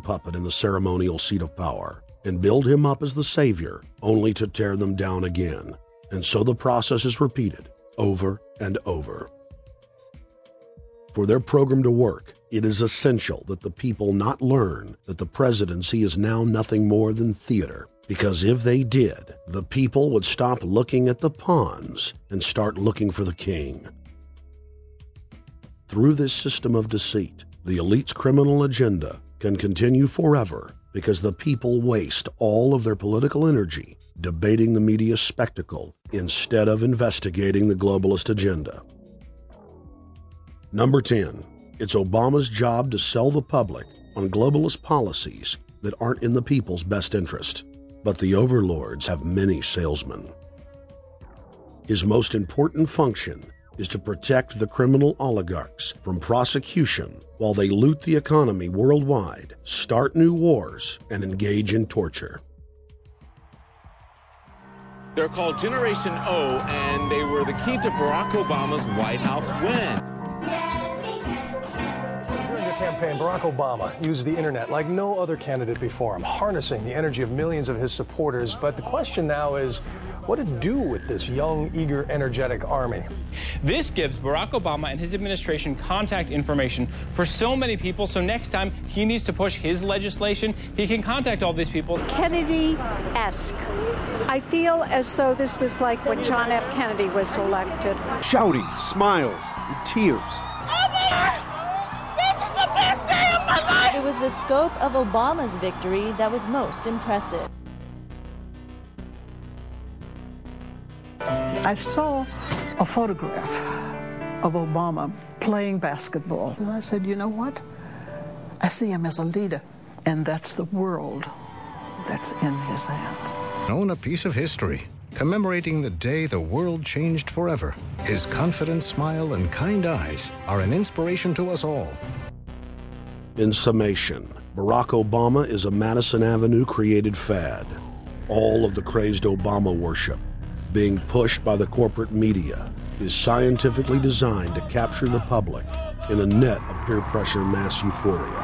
puppet in the ceremonial seat of power and build him up as the savior, only to tear them down again. And so the process is repeated over and over. For their program to work, it is essential that the people not learn that the presidency is now nothing more than theater, because if they did, the people would stop looking at the pawns and start looking for the king. Through this system of deceit, the elite's criminal agenda can continue forever because the people waste all of their political energy debating the media spectacle instead of investigating the globalist agenda. Number 10, it's Obama's job to sell the public on globalist policies that aren't in the people's best interest, but the overlords have many salesmen. His most important function is to protect the criminal oligarchs from prosecution while they loot the economy worldwide, start new wars, and engage in torture. They're called Generation O, and they were the key to Barack Obama's White House win. During the campaign, Barack Obama used the internet like no other candidate before him, harnessing the energy of millions of his supporters. But the question now is, what to do with this young, eager, energetic army? This gives Barack Obama and his administration contact information for so many people, so next time he needs to push his legislation, he can contact all these people. Kennedy-esque. I feel as though this was like when John F. Kennedy was elected. Shouting, smiles, and tears. This is the best day of my life! It was the scope of Obama's victory that was most impressive. I saw a photograph of Obama playing basketball. And I said, you know what? I see him as a leader, and that's the world that's in his hands. Own a piece of history, commemorating the day the world changed forever. His confident smile and kind eyes are an inspiration to us all. In summation, Barack Obama is a Madison Avenue created fad. All of the crazed Obama worship, being pushed by the corporate media, is scientifically designed to capture the public in a net of peer pressure mass euphoria.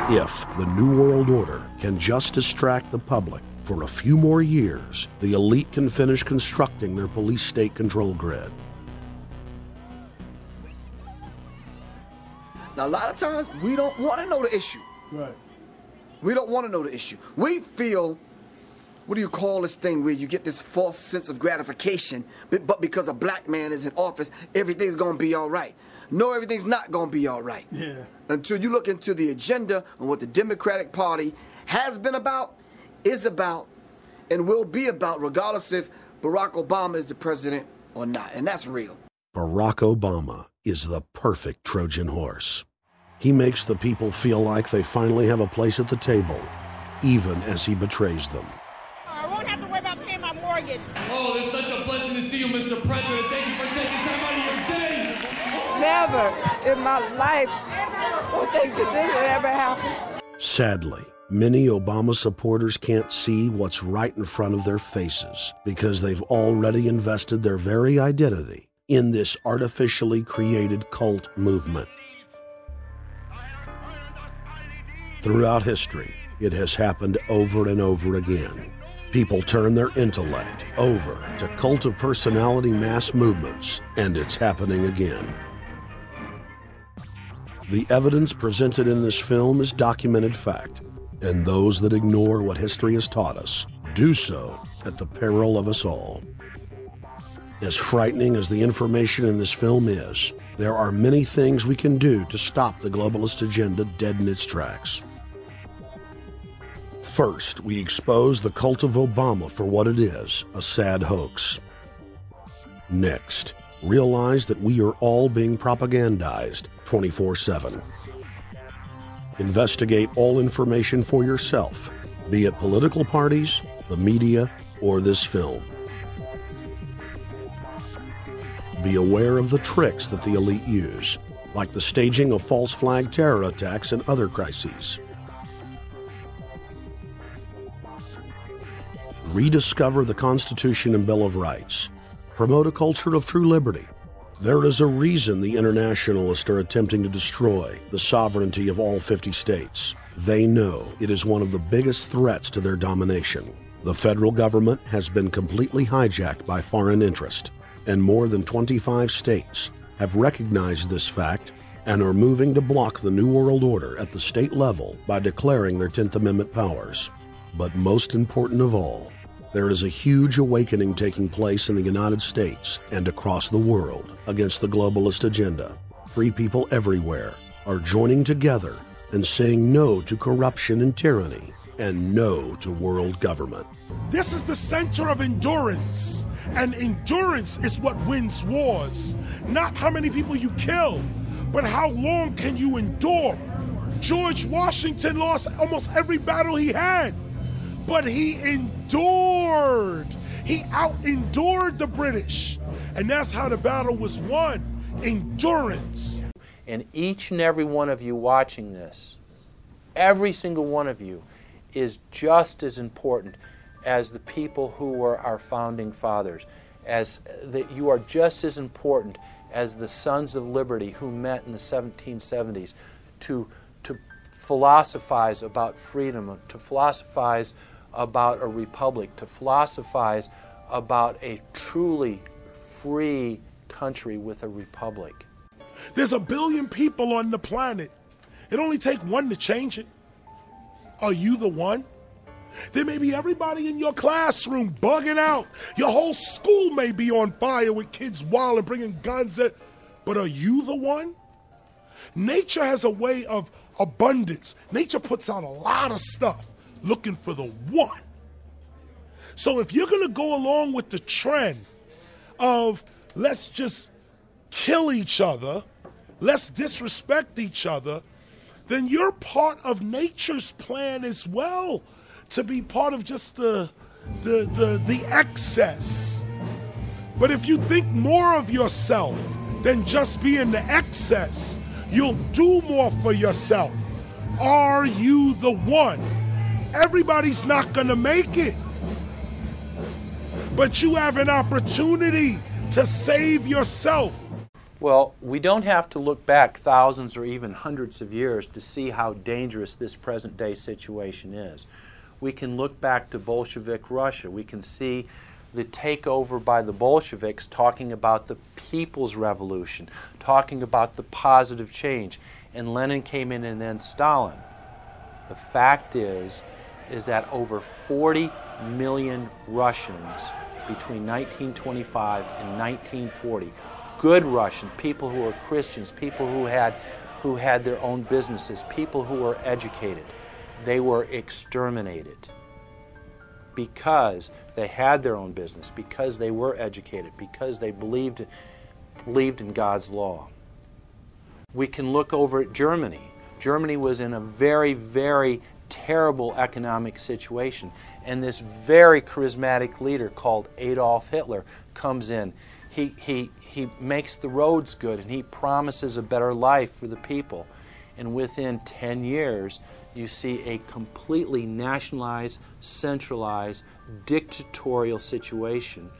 If the New World Order can just distract the public for a few more years, the elite can finish constructing their police state control grid. Now, a lot of times, we don't want to know the issue. Right. We don't want to know the issue. We feel, what do you call this thing where you get this false sense of gratification, but because a black man is in office, everything's going to be all right. No, everything's not going to be all right. Yeah. Until you look into the agenda on what the Democratic Party has been about, is about, and will be about, regardless if Barack Obama is the president or not. And that's real. Barack Obama is the perfect Trojan horse. He makes the people feel like they finally have a place at the table, even as he betrays them. I won't have to worry about paying my mortgage. Oh, it's such a blessing to see you, Mr. President. Thank you for taking time out of your day. Never in my life would think that this would ever happen. Sadly, many Obama supporters can't see what's right in front of their faces because they've already invested their very identity in this artificially created cult movement. Throughout history, it has happened over and over again. People turn their intellect over to cult of personality mass movements, and it's happening again. The evidence presented in this film is documented fact, and those that ignore what history has taught us do so at the peril of us all. As frightening as the information in this film is, there are many things we can do to stop the globalist agenda dead in its tracks. First, we expose the cult of Obama for what it is, a sad hoax. Next, realize that we are all being propagandized 24/7. Investigate all information for yourself, be it political parties, the media, or this film. Be aware of the tricks that the elite use, like the staging of false flag terror attacks and other crises. Rediscover the Constitution and Bill of Rights. Promote a culture of true liberty. There is a reason the internationalists are attempting to destroy the sovereignty of all 50 states. They know it is one of the biggest threats to their domination. The federal government has been completely hijacked by foreign interest, and more than 25 states have recognized this fact and are moving to block the New World Order at the state level by declaring their 10th Amendment powers. But most important of all, there is a huge awakening taking place in the United States and across the world against the globalist agenda. Free people everywhere are joining together and saying no to corruption and tyranny and no to world government. This is the center of endurance, and endurance is what wins wars. Not how many people you kill, but how long can you endure? George Washington lost almost every battle he had, but he endured. He out-endured the British, and that's how the battle was won, endurance. And each and every one of you watching this, every single one of you, is just as important as the people who were our founding fathers, as that you are just as important as the Sons of Liberty who met in the 1770s to philosophize about freedom, to philosophize about a republic, to philosophize about a truly free country with a republic. There's 1 billion people on the planet. It only takes one to change it. Are you the one? There may be everybody in your classroom bugging out. Your whole school may be on fire with kids wild and bringing guns. But are you the one? Nature has a way of abundance. Nature puts out a lot of stuff looking for the one. So if you're going to go along with the trend of let's just kill each other, let's disrespect each other, then you're part of nature's plan as well, to be part of just the excess. But if you think more of yourself than just being the excess, you'll do more for yourself. Are you the one? Everybody's not gonna make it, but you have an opportunity to save yourself. Well, we don't have to look back thousands or even hundreds of years to see how dangerous this present day situation is. We can look back to Bolshevik Russia. We can see the takeover by the Bolsheviks talking about the people's revolution, talking about the positive change. And Lenin came in and then Stalin. The fact is that over 40 million Russians between 1925 and 1940, good Russians, people who were Christians, people who had their own businesses, people who were educated, they were exterminated because they had their own business, because they were educated, because they believed in God's law. We can look over at Germany. Germany was in a very, very terrible economic situation, and this very charismatic leader called Adolf Hitler comes in. He makes the roads good, and he promises a better life for the people. And within 10 years, you see a completely nationalized, centralized, dictatorial situation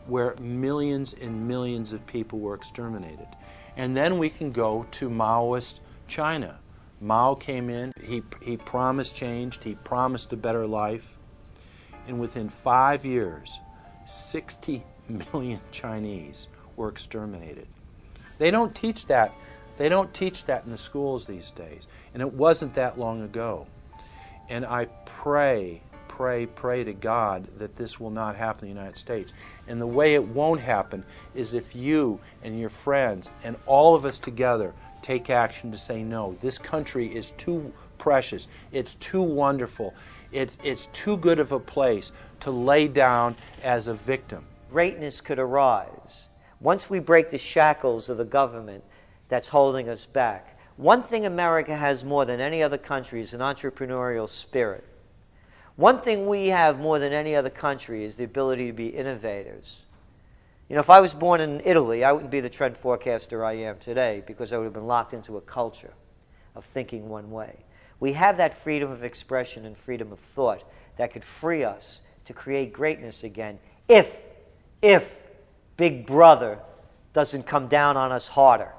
where millions and millions of people were exterminated. And then we can go to Maoist China. Mao came in, he promised change, he promised a better life, and within 5 years, 60 million Chinese were exterminated. They don't teach that. They don't teach that in the schools these days. And it wasn't that long ago. And I pray to God that this will not happen in the United States. And the way it won't happen is if you and your friends and all of us together take action to say no. This country is too precious. It's too wonderful. It's too good of a place to lay down as a victim. Greatness could arise once we break the shackles of the government that's holding us back. One thing America has more than any other country is an entrepreneurial spirit. One thing we have more than any other country is the ability to be innovators. You know, if I was born in Italy, I wouldn't be the trend forecaster I am today because I would have been locked into a culture of thinking one way. We have that freedom of expression and freedom of thought that could free us to create greatness again if Big Brother doesn't come down on us harder.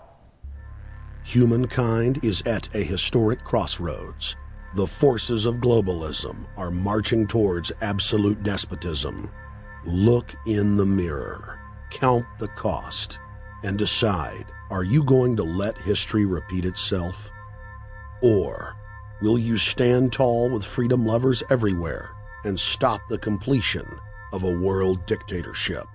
Humankind is at a historic crossroads. The forces of globalism are marching towards absolute despotism. Look in the mirror, count the cost, and decide, are you going to let history repeat itself? Or will you stand tall with freedom lovers everywhere and stop the completion of a world dictatorship?